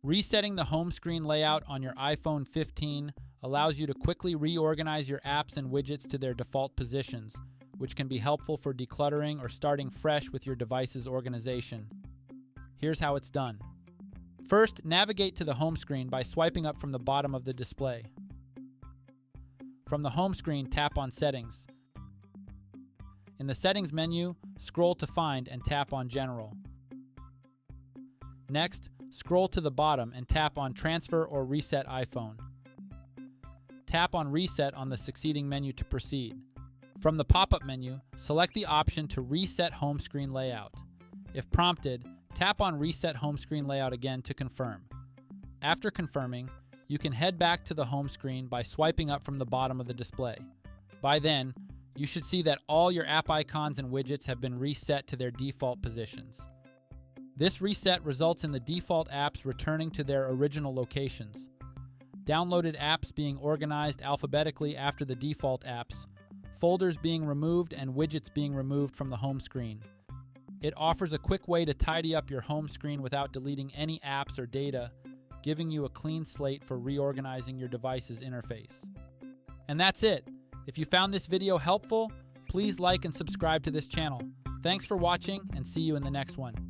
Resetting the home screen layout on your iPhone 15 allows you to quickly reorganize your apps and widgets to their default positions, which can be helpful for decluttering or starting fresh with your device's organization. Here's how it's done. First, navigate to the home screen by swiping up from the bottom of the display. From the home screen, tap on Settings. In the Settings menu, scroll to Find and tap on General. Next, scroll to the bottom and tap on Transfer or Reset iPhone. Tap on Reset on the succeeding menu to proceed. From the pop-up menu, select the option to reset home screen layout. If prompted, tap on Reset Home Screen Layout again to confirm. After confirming, you can head back to the home screen by swiping up from the bottom of the display. By then, you should see that all your app icons and widgets have been reset to their default positions. This reset results in the default apps returning to their original locations, downloaded apps being organized alphabetically after the default apps, folders being removed, and widgets being removed from the home screen. It offers a quick way to tidy up your home screen without deleting any apps or data, giving you a clean slate for reorganizing your device's interface. And that's it. If you found this video helpful, please like and subscribe to this channel. Thanks for watching, and see you in the next one.